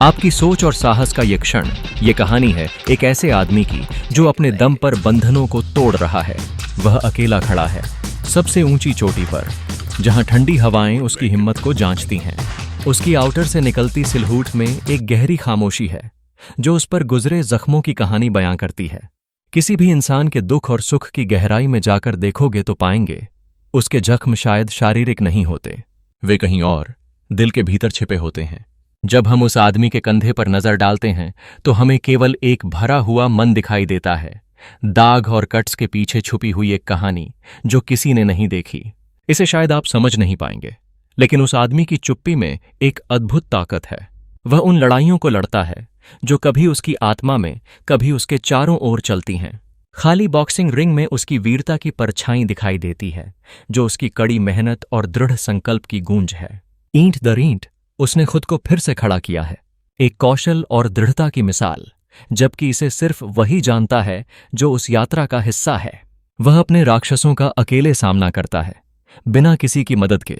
आपकी सोच और साहस का ये क्षण, ये कहानी है एक ऐसे आदमी की जो अपने दम पर बंधनों को तोड़ रहा है। वह अकेला खड़ा है सबसे ऊंची चोटी पर, जहां ठंडी हवाएं उसकी हिम्मत को जांचती हैं। उसकी आउटर से निकलती सिलहूट में एक गहरी खामोशी है जो उस पर गुजरे जख्मों की कहानी बयां करती है। किसी भी इंसान के दुख और सुख की गहराई में जाकर देखोगे तो पाएंगे उसके जख्म शायद शारीरिक नहीं होते, वे कहीं और दिल के भीतर छिपे होते हैं। जब हम उस आदमी के कंधे पर नजर डालते हैं तो हमें केवल एक भरा हुआ मन दिखाई देता है, दाग और कट्स के पीछे छुपी हुई एक कहानी जो किसी ने नहीं देखी। इसे शायद आप समझ नहीं पाएंगे, लेकिन उस आदमी की चुप्पी में एक अद्भुत ताकत है। वह उन लड़ाइयों को लड़ता है जो कभी उसकी आत्मा में, कभी उसके चारों ओर चलती हैं। खाली बॉक्सिंग रिंग में उसकी वीरता की परछाई दिखाई देती है, जो उसकी कड़ी मेहनत और दृढ़ संकल्प की गूंज है। ईंट दर ईंट उसने खुद को फिर से खड़ा किया है, एक कौशल और दृढ़ता की मिसाल, जबकि इसे सिर्फ वही जानता है जो उस यात्रा का हिस्सा है। वह अपने राक्षसों का अकेले सामना करता है, बिना किसी की मदद के,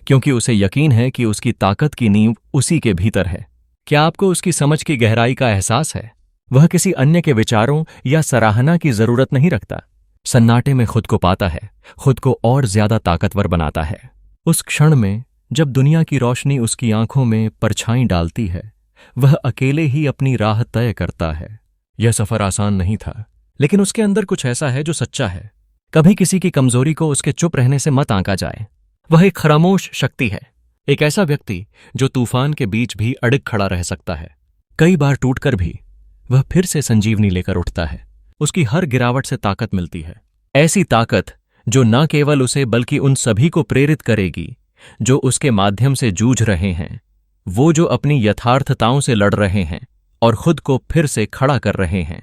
क्योंकि उसे यकीन है कि उसकी ताकत की नींव उसी के भीतर है। क्या आपको उसकी समझ की गहराई का एहसास है? वह किसी अन्य के विचारों या सराहना की जरूरत नहीं रखता। सन्नाटे में खुद को पाता है, खुद को और ज्यादा ताकतवर बनाता है। उस क्षण में जब दुनिया की रोशनी उसकी आंखों में परछाई डालती है, वह अकेले ही अपनी राह तय करता है। यह सफर आसान नहीं था, लेकिन उसके अंदर कुछ ऐसा है जो सच्चा है। कभी किसी की कमजोरी को उसके चुप रहने से मत आंका जाए। वह एक खामोश शक्ति है, एक ऐसा व्यक्ति जो तूफान के बीच भी अड़िग खड़ा रह सकता है। कई बार टूटकर भी वह फिर से संजीवनी लेकर उठता है। उसकी हर गिरावट से ताकत मिलती है, ऐसी ताकत जो न केवल उसे बल्कि उन सभी को प्रेरित करेगी जो उसके माध्यम से जूझ रहे हैं, वो जो अपनी यथार्थताओं से लड़ रहे हैं और खुद को फिर से खड़ा कर रहे हैं।